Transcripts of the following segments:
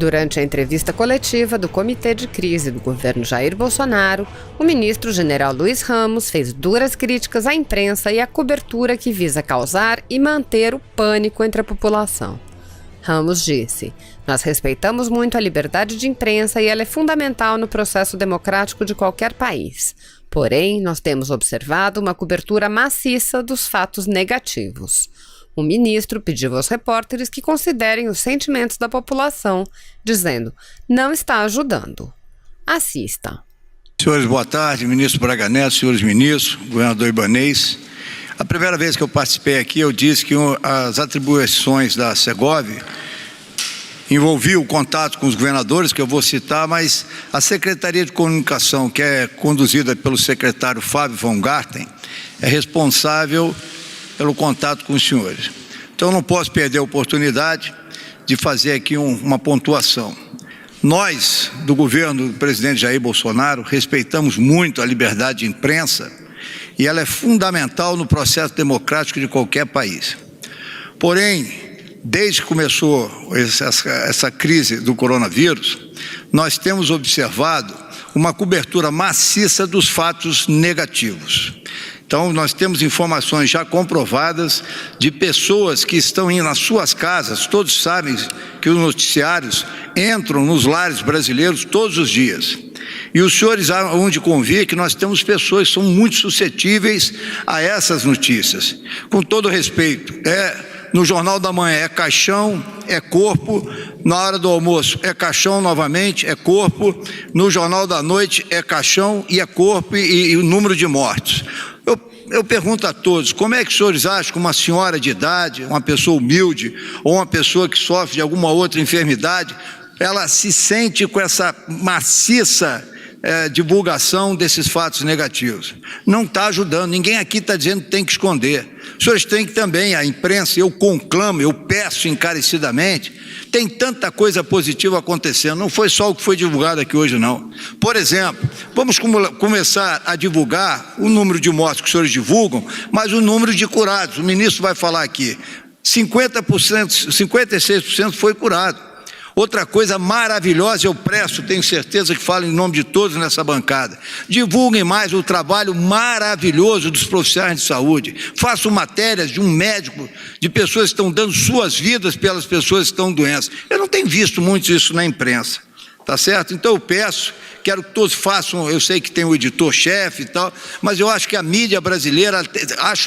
Durante a entrevista coletiva do Comitê de Crise do governo Jair Bolsonaro, o ministro-general Luiz Ramos fez duras críticas à imprensa e à cobertura que visa causar e manter o pânico entre a população. Ramos disse: "Nós respeitamos muito a liberdade de imprensa e ela é fundamental no processo democrático de qualquer país. Porém, nós temos observado uma cobertura maciça dos fatos negativos." O ministro pediu aos repórteres que considerem os sentimentos da população, dizendo: "Não está ajudando." Assista. Senhores, boa tarde. Ministro Braga Neto, senhores ministros, governador Ibanez. A primeira vez que eu participei aqui, eu disse que as atribuições da Segov envolviam o contato com os governadores, que eu vou citar, mas a Secretaria de Comunicação, que é conduzida pelo secretário Fábio von Garten, é responsável pelo contato com os senhores. Então, eu não posso perder a oportunidade de fazer aqui uma pontuação. Nós, do governo do presidente Jair Bolsonaro, respeitamos muito a liberdade de imprensa e ela é fundamental no processo democrático de qualquer país. Porém, desde que começou essa crise do coronavírus, nós temos observado uma cobertura maciça dos fatos negativos. Então, nós temos informações já comprovadas de pessoas que estão indo nas suas casas. Todos sabem que os noticiários entram nos lares brasileiros todos os dias. E os senhores hão de convir que nós temos pessoas que são muito suscetíveis a essas notícias. Com todo respeito, no Jornal da Manhã é caixão, é corpo, na hora do almoço é caixão novamente, é corpo, no Jornal da Noite é caixão e é corpo e o número de mortes. Eu pergunto a todos, como é que os senhores acham que uma senhora de idade, uma pessoa humilde ou uma pessoa que sofre de alguma outra enfermidade, ela se sente com essa maciça divulgação desses fatos negativos? Não está ajudando, ninguém aqui está dizendo que tem que esconder. Os senhores têm que também, a imprensa, eu conclamo, eu peço encarecidamente, tem tanta coisa positiva acontecendo, não foi só o que foi divulgado aqui hoje não. Por exemplo, vamos começar a divulgar o número de mortes que os senhores divulgam, mas o número de curados, o ministro vai falar aqui, 50%, 56% foi curado. Outra coisa maravilhosa, eu presto, tenho certeza que falo em nome de todos nessa bancada. Divulguem mais o trabalho maravilhoso dos profissionais de saúde. Façam matérias de um médico, de pessoas que estão dando suas vidas pelas pessoas que estão doentes. Eu não tenho visto muito isso na imprensa, tá certo? Então eu peço, quero que todos façam, eu sei que tem o editor-chefe e tal, mas eu acho que a mídia brasileira,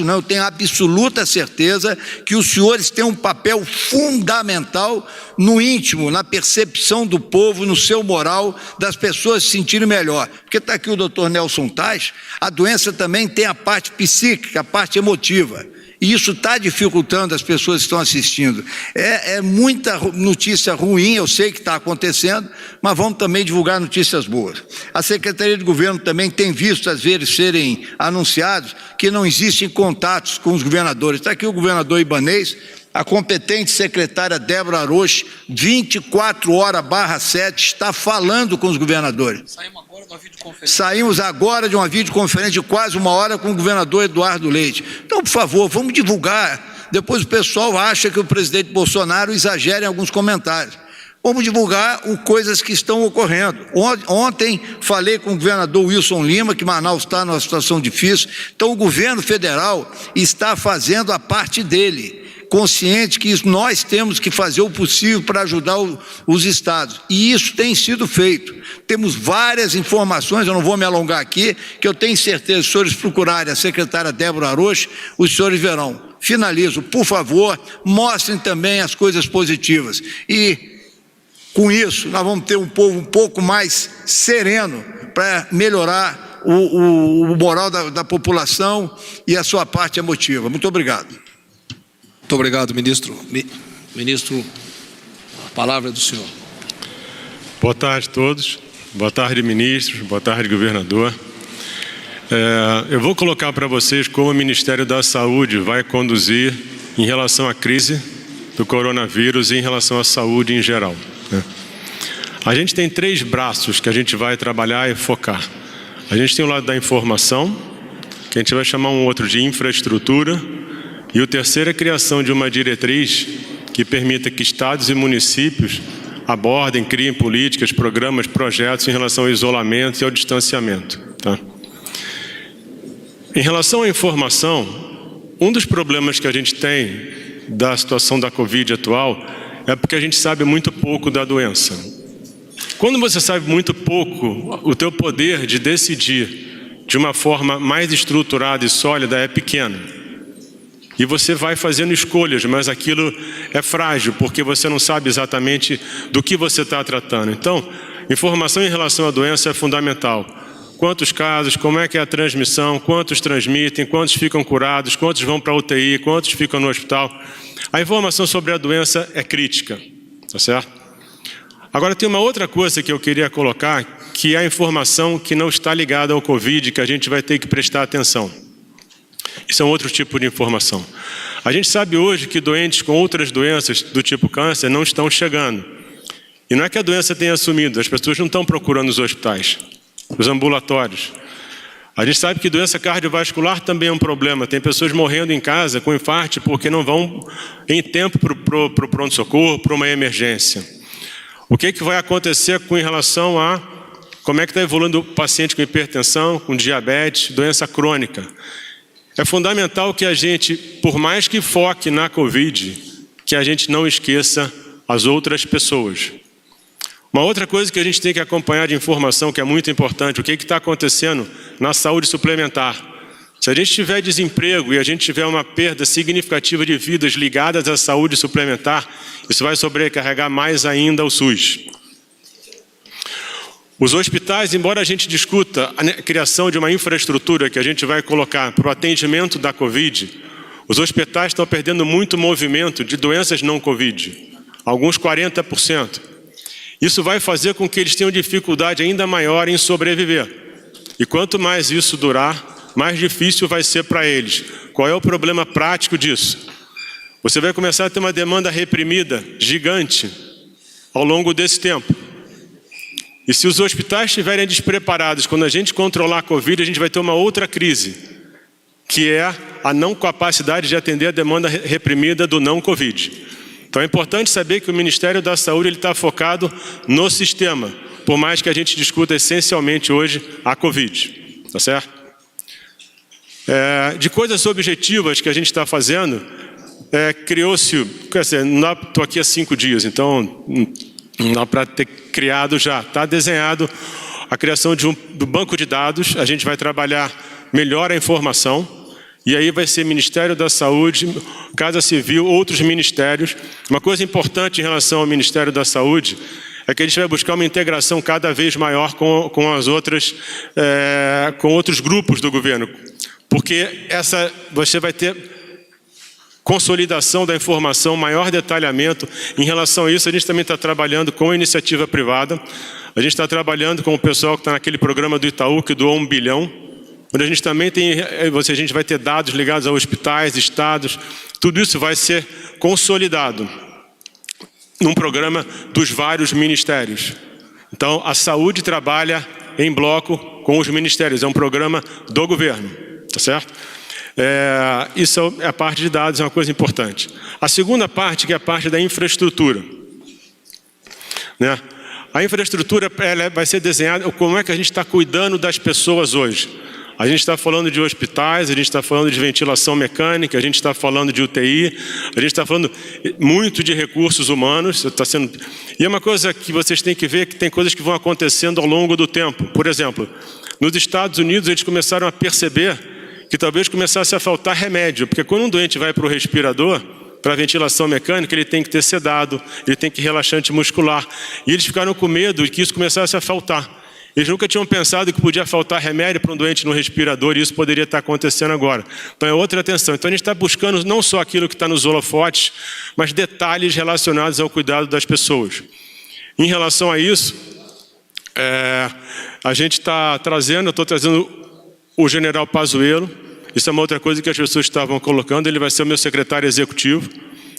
eu tenho absoluta certeza que os senhores têm um papel fundamental no íntimo, na percepção do povo, no seu moral, das pessoas se sentirem melhor. Porque está aqui o doutor Nelson Tais, a doença também tem a parte psíquica, a parte emotiva. E isso está dificultando as pessoas que estão assistindo. É muita notícia ruim, eu sei que está acontecendo, mas vamos também divulgar notícias boas. A Secretaria de Governo também tem visto, às vezes, serem anunciados que não existem contatos com os governadores. Está aqui o governador Ibanez, a competente secretária Débora Aroche, 24h/7, está falando com os governadores. Saímos agora de uma videoconferência de quase 1 hora com o governador Eduardo Leite. Então, por favor, vamos divulgar. Depois o pessoal acha que o presidente Bolsonaro exagera em alguns comentários. Vamos divulgar coisas que estão ocorrendo. Ontem falei com o governador Wilson Lima, que Manaus está numa situação difícil. Então, o governo federal está fazendo a parte dele, consciente que nós temos que fazer o possível para ajudar os estados, e isso tem sido feito. Temos várias informações, eu não vou me alongar aqui, que eu tenho certeza, se os senhores procurarem a secretária Débora Aroche, os senhores verão. Finalizo, por favor, mostrem também as coisas positivas, e com isso nós vamos ter um povo um pouco mais sereno para melhorar o moral da população e a sua parte emotiva. Muito obrigado. Muito obrigado, ministro. Ministro, a palavra é do senhor. Boa tarde a todos. Boa tarde, ministros. Boa tarde, governador. Eu vou colocar para vocês como o Ministério da Saúde vai conduzir em relação à crise do coronavírus e em relação à saúde em geral. A gente tem 3 braços que a gente vai trabalhar e focar. A gente tem o lado da informação, que a gente vai chamar um outro de infraestrutura, e o terceiro é a criação de uma diretriz que permita que estados e municípios abordem, criem políticas, programas, projetos em relação ao isolamento e ao distanciamento. Tá? Em relação à informação, um dos problemas que a gente tem da situação da Covid atual é porque a gente sabe muito pouco da doença. Quando você sabe muito pouco, o teu poder de decidir de uma forma mais estruturada e sólida é pequeno. E você vai fazendo escolhas, mas aquilo é frágil, porque você não sabe exatamente do que você está tratando. Então, informação em relação à doença é fundamental. Quantos casos, como é que é a transmissão, quantos transmitem, quantos ficam curados, quantos vão para a UTI, quantos ficam no hospital. A informação sobre a doença é crítica, tá certo? Agora tem uma outra coisa que eu queria colocar, que é a informação que não está ligada ao Covid, que a gente vai ter que prestar atenção. Isso é um outro tipo de informação. A gente sabe hoje que doentes com outras doenças do tipo câncer não estão chegando. E não é que a doença tenha sumido, as pessoas não estão procurando os hospitais, os ambulatórios. A gente sabe que doença cardiovascular também é um problema. Tem pessoas morrendo em casa com infarto porque não vão em tempo para o pronto-socorro, para uma emergência. O que vai acontecer em relação a como é que está evoluindo o paciente com hipertensão, com diabetes, doença crônica? É fundamental que a gente, por mais que foque na Covid, que a gente não esqueça as outras pessoas. Uma outra coisa que a gente tem que acompanhar de informação, que é muito importante, o que está acontecendo na saúde suplementar. Se a gente tiver desemprego e a gente tiver uma perda significativa de vidas ligadas à saúde suplementar, isso vai sobrecarregar mais ainda o SUS. Os hospitais, embora a gente discuta a criação de uma infraestrutura que a gente vai colocar para o atendimento da Covid, os hospitais estão perdendo muito movimento de doenças não Covid, alguns 40%. Isso vai fazer com que eles tenham dificuldade ainda maior em sobreviver. E quanto mais isso durar, mais difícil vai ser para eles. Qual é o problema prático disso? Você vai começar a ter uma demanda reprimida gigante ao longo desse tempo. E se os hospitais estiverem despreparados, quando a gente controlar a Covid, a gente vai ter uma outra crise, que é a não capacidade de atender a demanda reprimida do não Covid. Então é importante saber que o Ministério da Saúde está focado no sistema, por mais que a gente discuta essencialmente hoje a Covid, tá certo? De coisas objetivas que a gente está fazendo, criou-se, quer dizer, estou aqui há 5 dias, então não dá para ter criado já. Está desenhado a criação do banco de dados. A gente vai trabalhar melhor a informação. E aí vai ser Ministério da Saúde, Casa Civil, outros ministérios. Uma coisa importante em relação ao Ministério da Saúde é que a gente vai buscar uma integração cada vez maior com as outras, com outros grupos do governo. Porque você vai ter consolidação da informação, maior detalhamento. Em relação a isso, a gente também está trabalhando com a iniciativa privada. A gente está trabalhando com o pessoal que está naquele programa do Itaú, que doou 1 bilhão, onde a gente também a gente vai ter dados ligados a hospitais, estados. Tudo isso vai ser consolidado num programa dos vários ministérios. Então, a saúde trabalha em bloco com os ministérios. É um programa do governo, tá certo? Isso é a parte de dados, é uma coisa importante. A segunda parte, que é a parte da infraestrutura, né? A infraestrutura ela vai ser desenhada, como é que a gente está cuidando das pessoas hoje. A gente está falando de hospitais, a gente está falando de ventilação mecânica, a gente está falando de UTI, a gente está falando muito de recursos humanos. E é uma coisa que vocês têm que ver, que tem coisas que vão acontecendo ao longo do tempo. Por exemplo, nos Estados Unidos eles começaram a perceber que talvez começasse a faltar remédio, porque quando um doente vai para o respirador, para a ventilação mecânica, ele tem que ter sedado, ele tem que ter relaxante muscular. E eles ficaram com medo de que isso começasse a faltar. Eles nunca tinham pensado que podia faltar remédio para um doente no respirador, e isso poderia estar acontecendo agora. Então é outra atenção. Então a gente está buscando não só aquilo que está nos holofotes, mas detalhes relacionados ao cuidado das pessoas. Em relação a isso, a gente está trazendo, eu estou trazendo o general Pazuello. Isso é uma outra coisa que as pessoas estavam colocando. Ele vai ser o meu secretário executivo.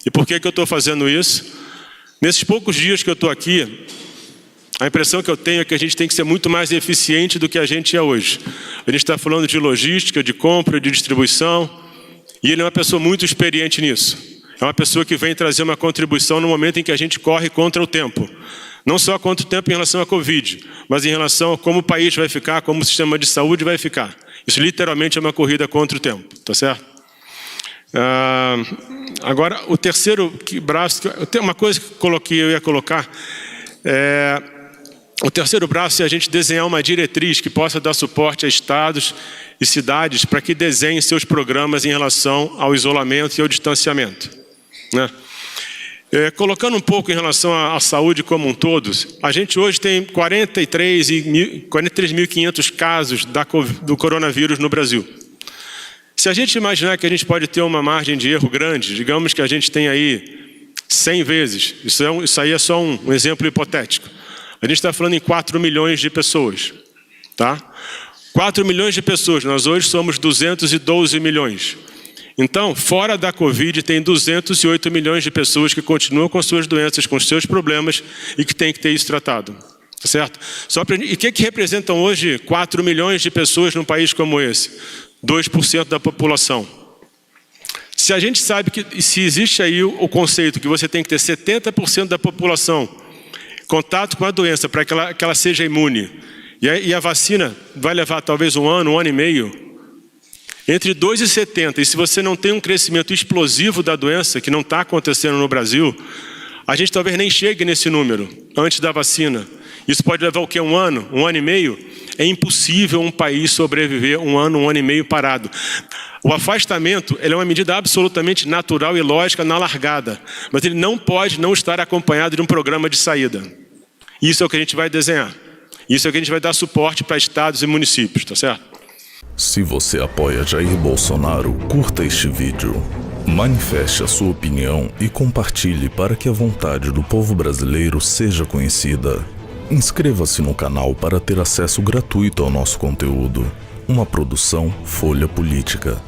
E por que eu estou fazendo isso? Nesses poucos dias que eu estou aqui, a impressão que eu tenho é que a gente tem que ser muito mais eficiente do que a gente é hoje. A gente está falando de logística, de compra, de distribuição, e ele é uma pessoa muito experiente nisso. É uma pessoa que vem trazer uma contribuição no momento em que a gente corre contra o tempo. Não só contra o tempo em relação à Covid, mas em relação a como o país vai ficar, como o sistema de saúde vai ficar. Isso literalmente é uma corrida contra o tempo, tá certo? Agora, o terceiro braço, uma coisa que eu ia colocar, o terceiro braço é a gente desenhar uma diretriz que possa dar suporte a estados e cidades para que desenhem seus programas em relação ao isolamento e ao distanciamento, né? Colocando um pouco em relação à saúde como um todo, a gente hoje tem 43.500 casos do coronavírus no Brasil. Se a gente imaginar que a gente pode ter uma margem de erro grande, digamos que a gente tem aí 100 vezes, isso aí é só um exemplo hipotético. A gente está falando em 4 milhões de pessoas, tá? 4 milhões de pessoas, nós hoje somos 212 milhões. Então, fora da Covid, tem 208 milhões de pessoas que continuam com suas doenças, com seus problemas e que tem que ter isso tratado, tá certo? E o que representam hoje 4 milhões de pessoas num país como esse? 2% da população. Se a gente sabe que se existe aí o conceito que você tem que ter 70% da população contato com a doença para que ela seja imune, e a vacina vai levar talvez um ano e meio, entre 2 e 70, e se você não tem um crescimento explosivo da doença, que não está acontecendo no Brasil, a gente talvez nem chegue nesse número antes da vacina. Isso pode levar o quê? Um ano e meio? É impossível um país sobreviver um ano e meio parado. O afastamento, ele é uma medida absolutamente natural e lógica na largada, mas ele não pode não estar acompanhado de um programa de saída. Isso é o que a gente vai desenhar. Isso é o que a gente vai dar suporte para estados e municípios, tá certo? Se você apoia Jair Bolsonaro, curta este vídeo, manifeste a sua opinião e compartilhe para que a vontade do povo brasileiro seja conhecida. Inscreva-se no canal para ter acesso gratuito ao nosso conteúdo. Uma produção Folha Política.